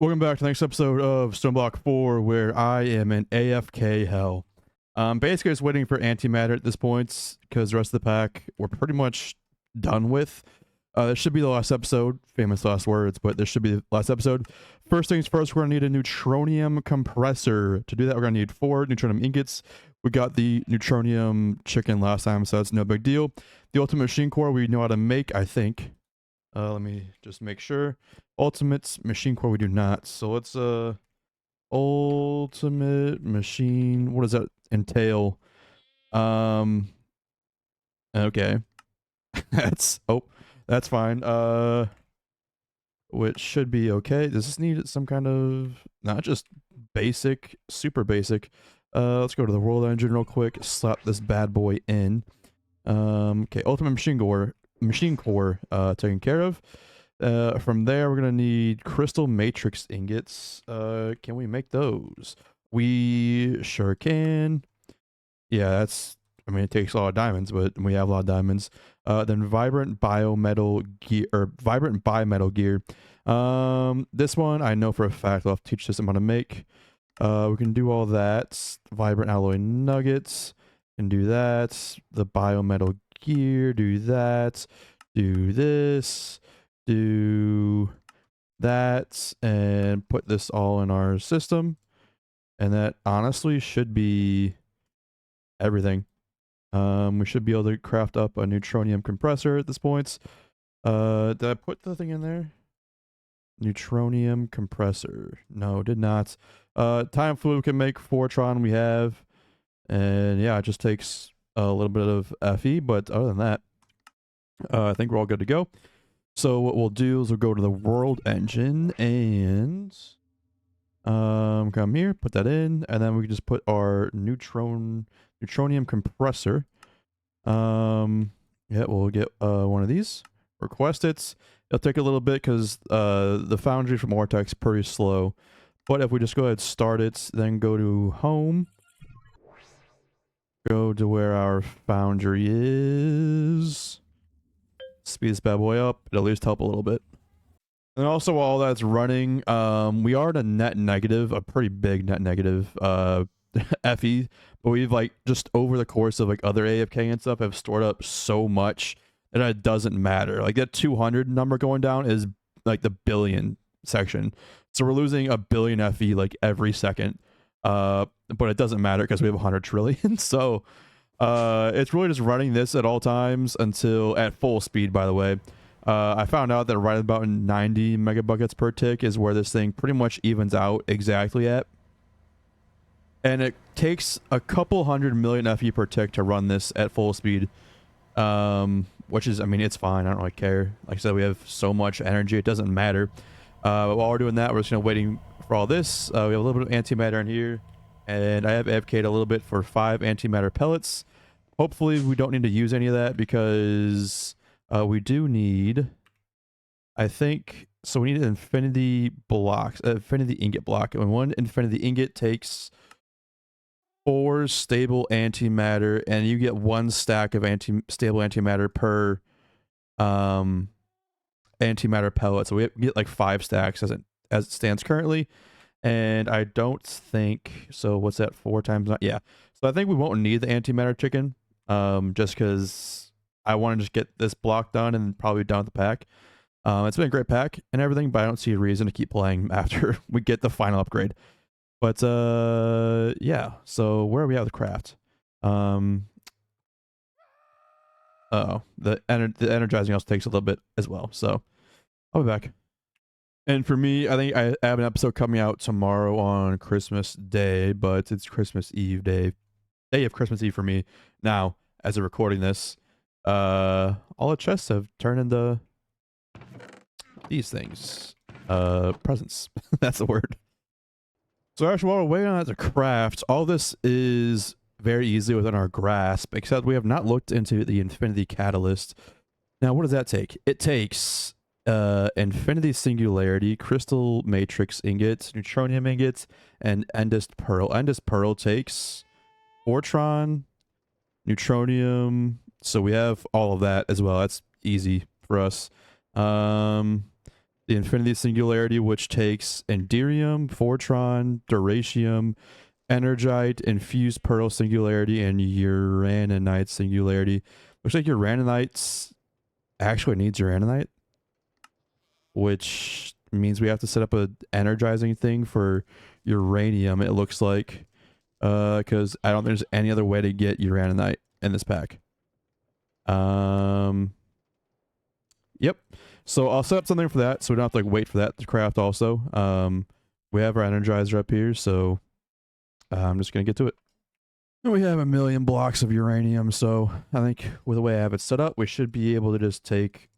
Welcome back to the next episode of Stoneblock 4, where I am in AFK hell. Basically just waiting for antimatter at this point, because the rest of the pack we're pretty much done with. This should be the last episode, famous last words, but this should be the last episode. First things first, we're going to need a neutronium compressor. To do that, we're going to need 4 neutronium ingots. We got the neutronium chicken last time, so that's no big deal. The ultimate machine core we know how to make, I think. Let me just make sure. Ultimate machine core we do not. So let's ultimate machine, what does that entail? Okay. that's fine. Which should be okay. Does this need some kind of, not just basic, super basic. Let's go to the world engine real quick, slap this bad boy in. Okay, ultimate machine core taken care of. From there, we're gonna need crystal matrix ingots. Can we make those? We sure can. Yeah, that's, I mean, it takes a lot of diamonds, but we have a lot of diamonds. Then vibrant biometal gear, or vibrant bimetal gear. This one I know for a fact I'll have to teach this how to make. We can do all that. Vibrant alloy nuggets, can do that. The biometal gear, do that. Do this. Do that, and put this all in our system. And that honestly should be everything. We should be able to craft up a neutronium compressor at this point. Did I put the thing in there? Neutronium compressor. No, did not. Time fluid we can make. Fortron we have. And yeah, it just takes a little bit of Fe, but other than that, I think we're all good to go. So what we'll do is we'll go to the world engine and come here, put that in, and then we can just put our neutronium compressor. Yeah, we'll get one of these. Request it. It'll take a little bit because the foundry from Ortex pretty slow. But if we just go ahead and start it, then go to home. Go to where our foundry is. Speed this bad boy up. It'll at least help a little bit. And also while that's running, we are at a net negative, a pretty big net negative FE, but we've like just over the course of like other AFK and stuff have stored up so much that it doesn't matter. Like that 200 number going down is like the billion section. So we're losing a billion FE like every second. But it doesn't matter because we have 100 trillion. So it's really just running this at all times until at full speed, by the way. I found out that right about 90 megabuckets per tick is where this thing pretty much evens out exactly at. And it takes a couple 100 million FE per tick to run this at full speed. Which is, I mean, it's fine. I don't really care. Like I said, we have so much energy, it doesn't matter. But while we're doing that, we're just waiting for all this. We have a little bit of antimatter in here. And I have AFK'd a little bit for 5 antimatter pellets. Hopefully we don't need to use any of that because we do need, I think, so we need infinity blocks, infinity ingot block. And one infinity ingot takes 4 stable antimatter, and you get 1 stack of stable antimatter per antimatter pellet. So we get like 5 stacks as it stands currently. And I don't think, so what's that, 4 times? Yeah. So I think we won't need the antimatter chicken, just because I want to just get this block done and probably done with the pack. It's been a great pack and everything, but I don't see a reason to keep playing after we get the final upgrade. But yeah, so where are we at with craft? Oh, the energizing also takes a little bit as well, so I'll be back. And for me, I think I have an episode coming out tomorrow on Christmas Day, but it's Christmas Eve day of Christmas Eve for me. Now, as of recording this, all the chests have turned into these things. Presents. That's the word. So actually, while we're waiting on that to craft, all this is very easily within our grasp, except we have not looked into the Infinity Catalyst. Now, what does that take? It takes infinity singularity, crystal matrix ingots, neutronium ingots, and endest pearl. Endest pearl takes Fortron, neutronium, so we have all of that as well. That's easy for us. the Infinity Singularity, which takes Enderium, Fortron, Duratium, Energite, Infused Pearl Singularity, and Uraninite Singularity. Looks like Uraninite actually needs Uraninite, which means we have to set up a energizing thing for uranium, it looks like. Because I don't think there's any other way to get Uraninite in this pack. Yep. So I'll set up something for that, so we don't have to like wait for that to craft also. We have our energizer up here, so I'm just gonna get to it. And we have a million blocks of uranium, so I think with the way I have it set up, we should be able to just take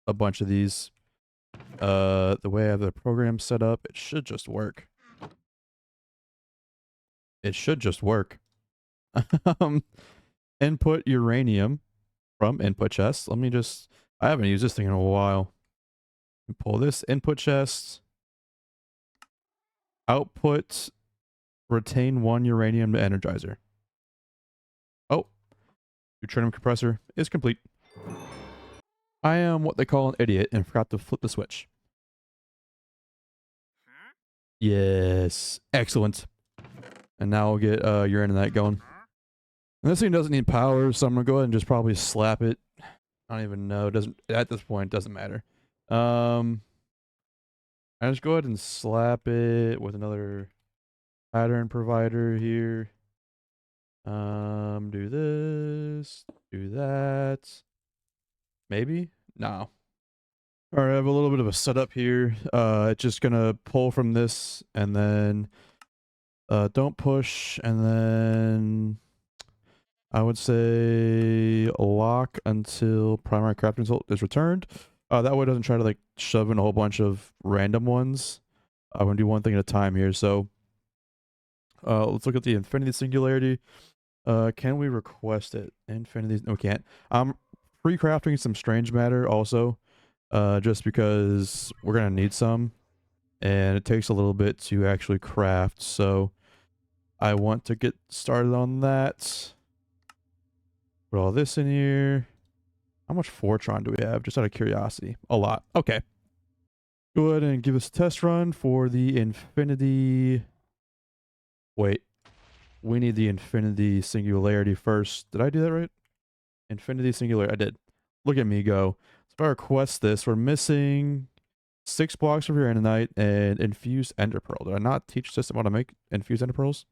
a bunch of these. The way I have the program set up, it should just work. It should just work. Input uranium from input chest. Let me just, I haven't used this thing in a while. Pull this input chest. Output, retain 1 uranium to energizer. Oh, neutronium compressor is complete. I am what they call an idiot and forgot to flip the switch. Yes, excellent. And now we'll get uraninite going. And this thing doesn't need power, so I'm gonna go ahead and just probably slap it. I don't even know. It doesn't, at this point, it doesn't matter. I just go ahead and slap it with another pattern provider here. Do this, do that. Maybe? No. All right, I have a little bit of a setup here. It's just gonna pull from this and then don't push, and then I would say lock until primary crafting result is returned. That way it doesn't try to like shove in a whole bunch of random ones. I'm gonna do one thing at a time here. So let's look at the Infinity Singularity. Can we request it? Infinity? No, we can't. I'm pre-crafting some strange matter also, just because we're gonna need some, and it takes a little bit to actually craft. So I want to get started on that. Put all this in here. How much Fortron do we have? Just out of curiosity. A lot. Okay. Go ahead and give us a test run for the Infinity. Wait. We need the Infinity Singularity first. Did I do that right? Infinity Singularity. I did. Look at me go. So if I request this, we're missing 6 blocks of uraninite and infused ender pearl. Did I not teach system how to make infused ender pearls?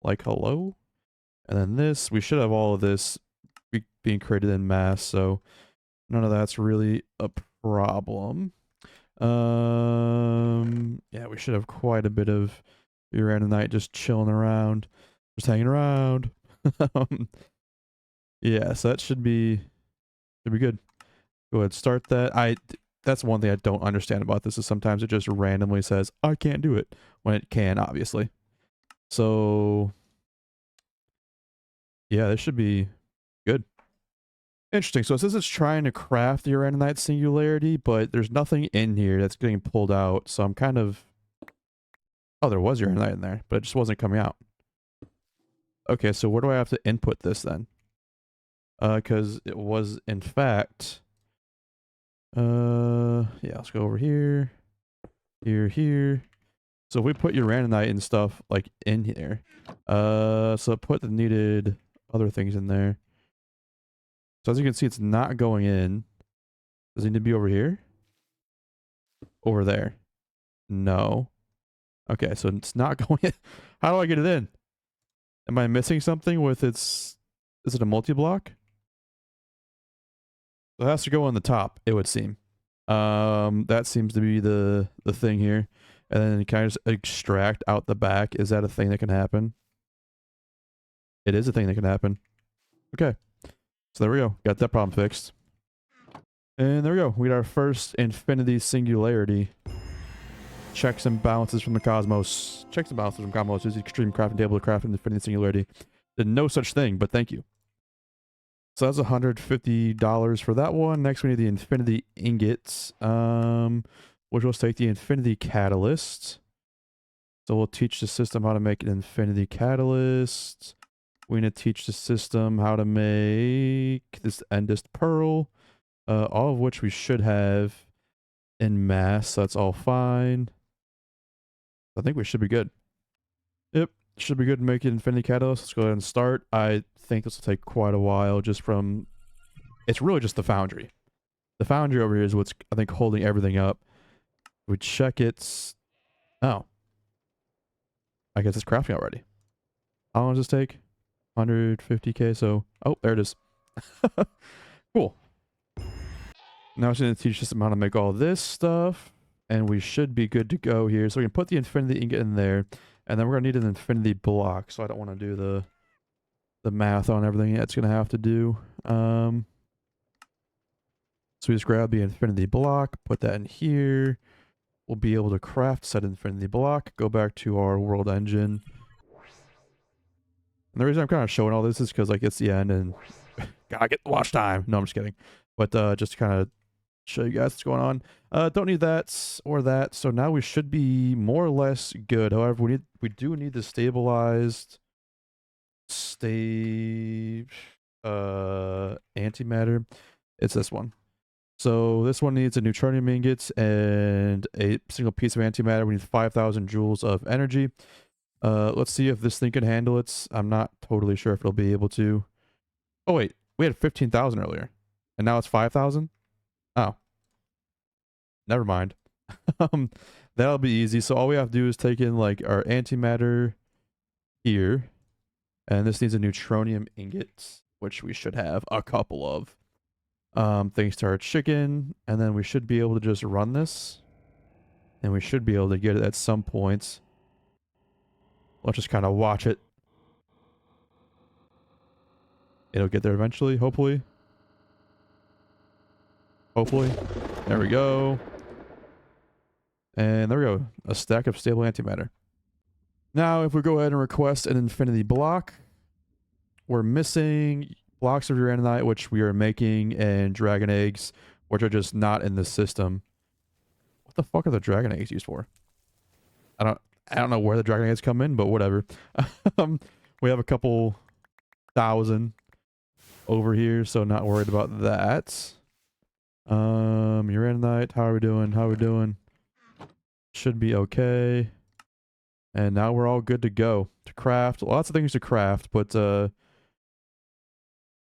Like, hello? And then this, we should have all of this being created in mass, so none of that's really a problem. Yeah, we should have quite a bit of uraninite just chilling around, just hanging around. Yeah, so that should be good. Go ahead, start that. That's one thing I don't understand about this is sometimes it just randomly says I can't do it when it can, obviously. So yeah, this should be good. Interesting. So it says it's trying to craft the uraninite singularity, but there's nothing in here that's getting pulled out. So I'm kind of... Oh, there was uraninite in there, but it just wasn't coming out. Okay, so where do I have to input this then? Because it was, in fact... yeah, let's go over here. Here. So if we put uraninite and stuff, like, in here. So put the needed other things in there. So as you can see, it's not going in. Does it need to be over here? Over there? No. Okay, so it's not going in. How do I get it in? Am I missing something with its... Is it a multi-block? So it has to go on the top, it would seem. That seems to be the thing here. And then can I just extract out the back? Is that a thing that can happen? It is a thing that can happen. Okay. So there we go. Got that problem fixed. And there we go. We got our first Infinity Singularity. Checks and balances from the cosmos. Checks and balances from cosmos is the extreme crafting table to craft an Infinity Singularity. Did no such thing, but thank you. So that's $150 for that one. Next we need the Infinity Ingots. Which will take the Infinity Catalyst. So we'll teach the system how to make an Infinity Catalyst. We're going to teach the system how to make this Endest Pearl. All of which we should have in mass, so that's all fine. I think we should be good. Yep, should be good to make it Infinity Catalyst. Let's go ahead and start. I think this will take quite a while just from... It's really just the foundry. The foundry over here is what's, I think, holding everything up. We check its... Oh. I guess it's crafting already. How long does this take? 150k, so... Oh, there it is. Cool. Now it's going to teach us how to make all this stuff. And we should be good to go here. So we can put the infinity ingot in there. And then we're going to need an infinity block. So I don't want to do the math on everything it's going to have to do. So we just grab the infinity block, put that in here. We'll be able to craft said infinity block, go back to our world engine. And the reason I'm kind of showing all this is because like it's the end and gotta get the watch time. No, I'm just kidding. But just to kind of show you guys what's going on. Don't need that or that. So now we should be more or less good. However, we do need the stabilized antimatter. It's this one. So this one needs a neutronium ingot and a single piece of antimatter. We need 5,000 joules of energy. Let's see if this thing can handle it. I'm not totally sure if it'll be able to. Oh wait, we had 15,000 earlier, and now it's 5,000. Oh, never mind. That'll be easy. So all we have to do is take in like our antimatter here, and this needs a neutronium ingot, which we should have a couple of. Thanks to our chicken, and then we should be able to just run this, and we should be able to get it at some point. Let's just kind of watch it. It'll get there eventually, hopefully. Hopefully. There we go. And there we go. A stack of stable antimatter. Now, if we go ahead and request an infinity block, we're missing blocks of uraninite, which we are making, and dragon eggs, which are just not in the system. What the fuck are the dragon eggs used for? I don't know where the dragon eggs come in, but whatever. We have a couple thousand over here, so not worried about that. Uraninite, how are we doing? How are we doing? Should be okay. And now we're all good to go to craft. Lots of things to craft, but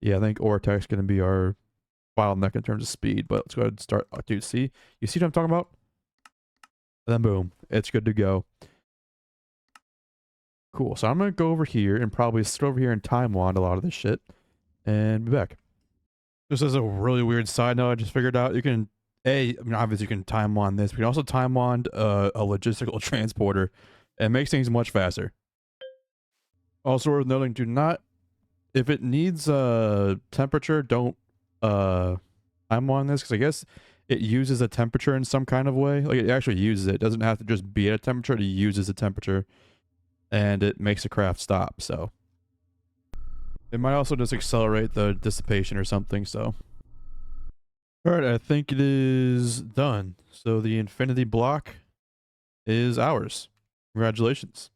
yeah, I think Ortec's going to be our bottleneck in terms of speed. But let's go ahead and start. Oh, dude, see? You see what I'm talking about? And then boom, it's good to go. Cool. So I'm going to go over here and probably sit over here and time wand a lot of this shit and be back. Just as a really weird side note, I just figured out you can, I mean, obviously you can time wand this, but you can also time wand a logistical transporter. It makes things much faster. Also worth noting, do not, if it needs temperature, don't time wand this, because I guess it uses a temperature in some kind of way. Like it actually uses it. It doesn't have to just be at a temperature, it uses a temperature. And it makes the craft stop, so. It might also just accelerate the dissipation or something, so. Alright, I think it is done. So the infinity block is ours. Congratulations.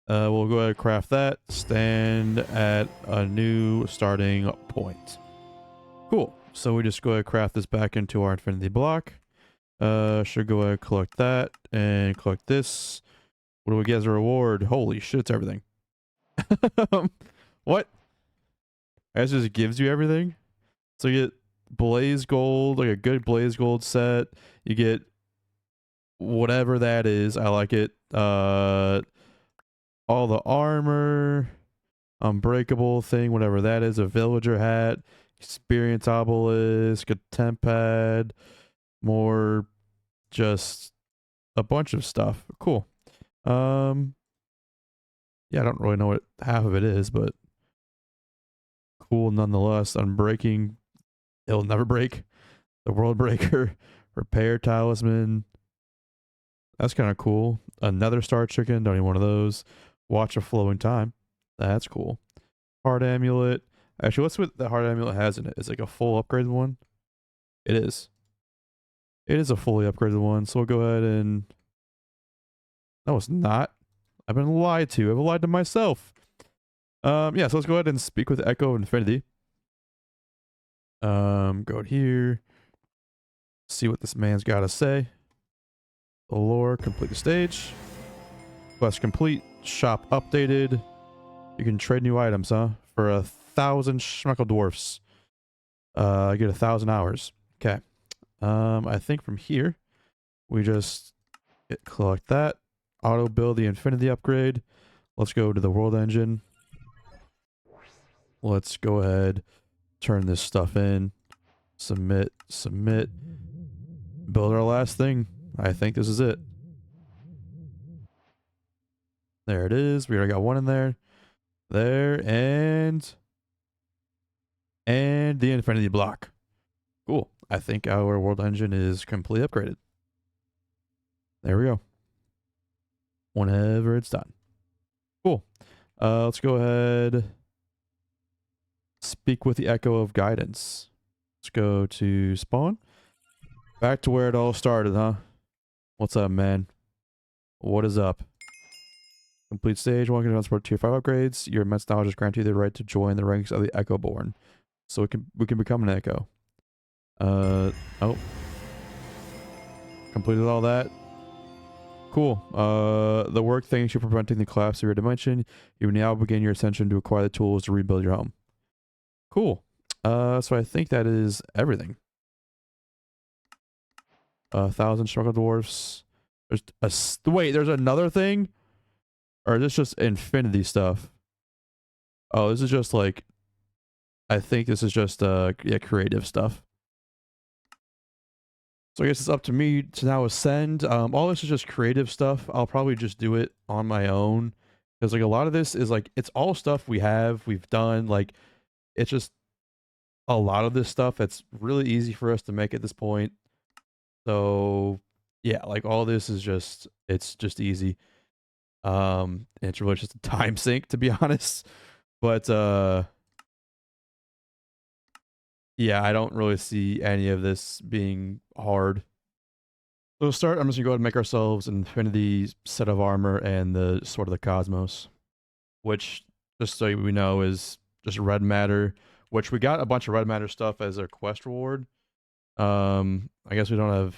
We'll go ahead and craft that. Stand at a new starting point. Cool. So we just go ahead and craft this back into our infinity block. Should go ahead and collect that and collect this. What do we get as a reward? Holy shit, it's everything. What? It just gives you everything? So you get blaze gold, like a good blaze gold set. You get whatever that is. I like it. All the armor, unbreakable thing, whatever that is. A villager hat, experience obelisk, a temp pad, more just a bunch of stuff. Cool. Yeah, I don't really know what half of it is, but cool nonetheless. Unbreaking, it'll never break. The world breaker, repair talisman. That's kind of cool. Another star chicken, don't need one of those. Watch a flowing time. That's cool. Heart amulet. Actually, what's what the heart amulet has in it? Is it like a full upgraded one? It is. It is a fully upgraded one, so we'll go ahead and... No, it's not. I've been lied to. I've lied to myself. Yeah, so let's go ahead and speak with Echo of Infinity. Go here. See what this man's got to say. The lore, complete the stage. Quest complete. Shop updated. You can trade new items, huh? For 1,000 schmeckle dwarfs. I get 1,000 hours. Okay. I think from here, we just collect that. Auto build the infinity upgrade. Let's go to the world engine. Let's go ahead, turn this stuff in. Submit, submit. Build our last thing. I think this is it. There it is. We already got one in there. There, and the infinity block. Cool. I think our world engine is completely upgraded. There we go. Whenever it's done. Cool. Let's go ahead. Speak with the Echo of Guidance. Let's go to spawn. Back to where it all started, huh? What's up, man? What is up? Complete stage. One can transport tier 5 upgrades. Your immense knowledge has granted you the right to join the ranks of the Echoborn. So we can become an Echo. Oh. Completed all that. Cool. The work thanks you for preventing the collapse of your dimension. You now begin your ascension to acquire the tools to rebuild your home. Cool. So I think that is everything. 1,000 struggle dwarfs. There's another thing? Or is this just infinity stuff? Oh, this is just like, I think this is just yeah, creative stuff. So I guess it's up to me to now ascend. All this is just creative stuff. I'll probably just do it on my own. Because like a lot of this is like, it's all stuff we've done. Like, it's just a lot of this stuff that's really easy for us to make at this point. So yeah, like all this is just, it's just easy. It's really just a time sink, to be honest. But yeah, I don't really see any of this being hard. So to start, I'm just gonna go ahead and make ourselves an infinity set of armor and the Sword of the Cosmos, which, just so we know, is just red matter, which we got a bunch of red matter stuff as a quest reward. I guess we don't have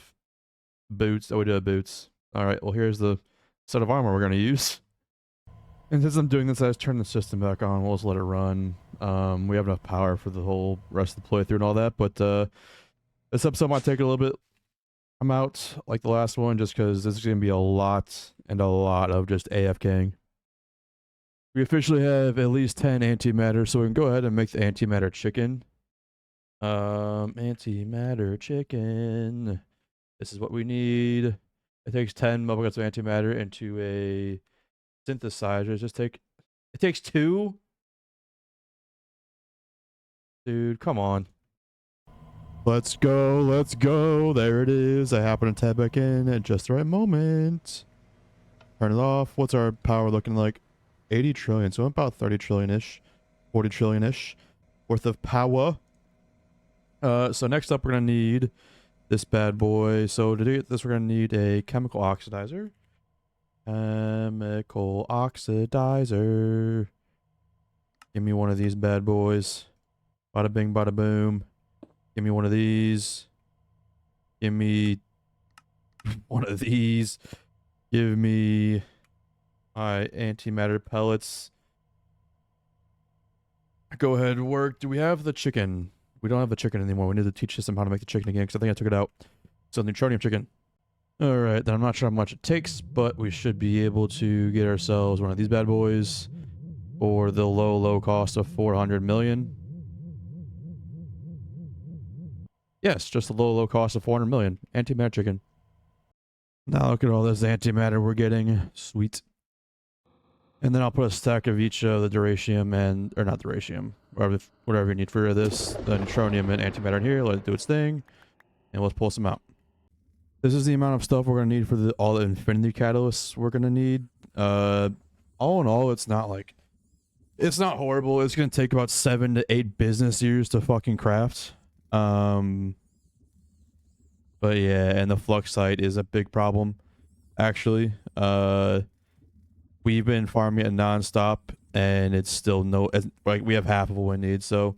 boots. Oh, we do have boots. All right, well, here's the set of armor we're going to use. And since I'm doing this, I just turn the system back on. We'll just let it run. We have enough power for the whole rest of the playthrough and all that, but this episode might take a little bit. I'm out like the last one just because this is going to be a lot of just AFKing. We officially have at least 10 antimatter, so we can go ahead and make the antimatter chicken. Antimatter chicken. This is what we need. It takes 10 buckets of antimatter into a synthesizer. It takes 2? Dude, come on. Let's go, let's go. There it is. I happen to tab back in at just the right moment. Turn it off. What's our power looking like? 80 trillion, so about 30 trillion-ish, 40 trillion-ish worth of power. So next up, we're going to need this bad boy. So to do this, we're going to need a chemical oxidizer. Chemical oxidizer. Give me one of these bad boys. Bada bing, bada boom. Give me one of these. Give me one of these. Give me my antimatter pellets. Go ahead and work. Do we have the chicken? We don't have the chicken anymore. We need to teach system how to make the chicken again because I think I took it out. So neutronium chicken. Alright, then I'm not sure how much it takes, but we should be able to get ourselves one of these bad boys for the low cost of 400 million. Yes, just the low cost of 400 million. Antimatter chicken. Now look at all this antimatter we're getting. Sweet. And then I'll put a stack of each of the duratium and, or not duratium, whatever you need for this, the neutronium and antimatter in here. Let it do its thing, and let's pull some out. This is the amount of stuff we're going to need for all the infinity catalysts we're going to need. All in all, it's not horrible. It's going to take about 7 to 8 business years to fucking craft. But yeah, and the flux site is a big problem, actually. We've been farming it nonstop, and it's still like we have half of what we need. So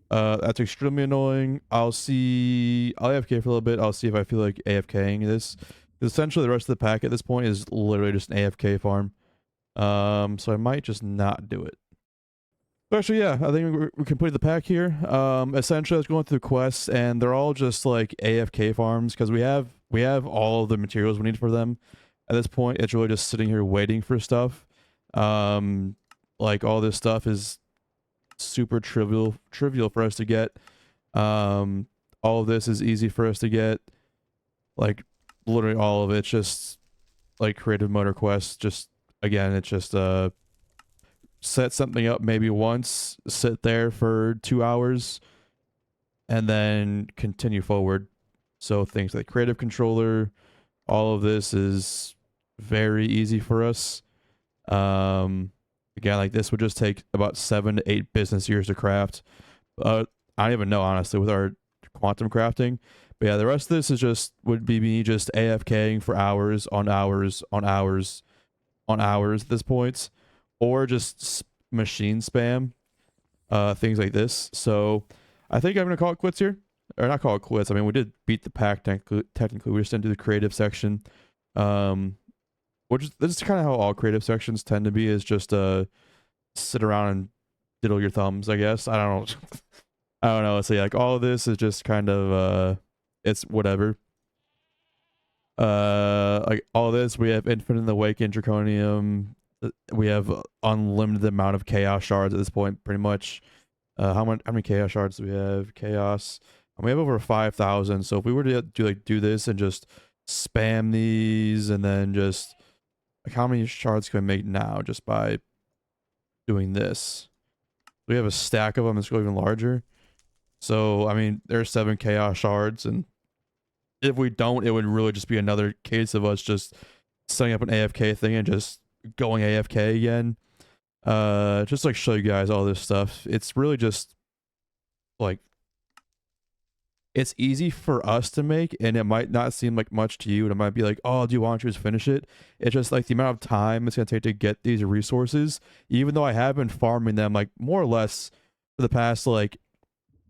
That's extremely annoying. I'll AFK for a little bit. I'll see if I feel like AFKing this. Essentially, the rest of the pack at this point is literally just an AFK farm. So I might just not do it. But actually, yeah, I think we completed the pack here. Essentially, I was going through quests, and they're all just like AFK farms because we have all of the materials we need for them. At this point, it's really just sitting here waiting for stuff. Like all this stuff is super trivial for us to get. All of this is easy for us to get. Like literally all of it's just like creative motor quests. Just again, it's just set something up maybe once, sit there for 2 hours, and then continue forward. So things like creative controller, all of this is very easy for us. Again, like this would just take about 7 to 8 business years to craft. I don't even know honestly with our quantum crafting. But yeah, the rest of this is would be me just AFKing for hours on hours on hours on hours at this point, or just machine spam, things like this. So I think I'm gonna call it quits here, or not call it quits. I mean, we did beat the pack technically. We just didn't do the creative section, which is this is kind of how all creative sections tend to be. Is just sit around and diddle your thumbs. I guess I don't know. I don't know. So yeah, like all of this is just kind of it's whatever. Like all this, we have Infinite Awakened Draconium. We have unlimited amount of Chaos shards at this point, pretty much. How many Chaos shards do we have? Chaos. And we have over 5,000. So if we were to do this and just spam these, and then just like how many shards can we make now just by doing this? We have a stack of them that's even larger. So I mean, there's 7 Chaos shards, and if we don't, it would really just be another case of us just setting up an AFK thing and just going AFK again. Just like show you guys all this stuff. It's really just like it's easy for us to make, and it might not seem like much to you, and it might be like, oh, do you want to just finish it? It's just like the amount of time it's gonna take to get these resources, even though I have been farming them like more or less for the past like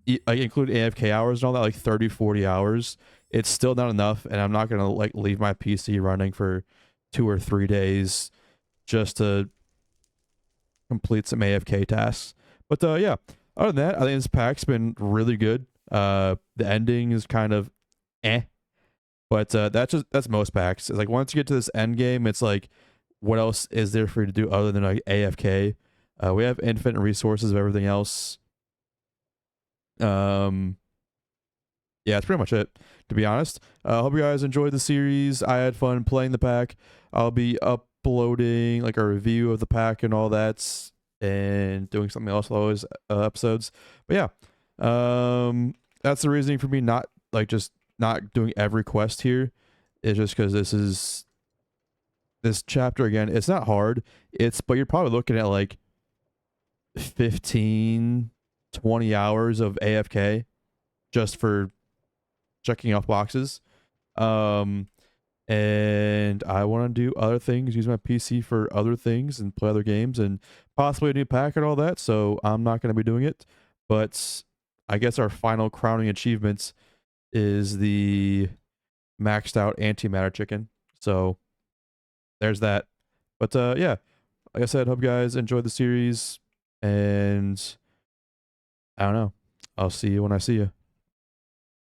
include AFK hours and all that, like 30, 40 hours. It's still not enough, and I'm not gonna like leave my PC running for 2 or 3 days just to complete some AFK tasks. But yeah, other than that, I think this pack's been really good. The ending is kind of but that's most packs. It's like once you get to this end game, it's like, what else is there for you to do other than like AFK? We have infinite resources of everything else. Yeah, that's pretty much it, to be honest. Hope you guys enjoyed the series. I had fun playing the pack. I'll be uploading like a review of the pack and all that, and doing something else with all those episodes. But yeah, that's the reasoning for me not doing every quest here. It's just because this chapter again, it's not hard. But you're probably looking at like 15, 20 hours of AFK just for checking off boxes. And I want to do other things, use my PC for other things and play other games and possibly a new pack and all that. So I'm not going to be doing it. But I guess our final crowning achievements is the maxed out antimatter chicken. So there's that. But yeah, like I said, hope you guys enjoyed the series, and I don't know. I'll see you when I see you.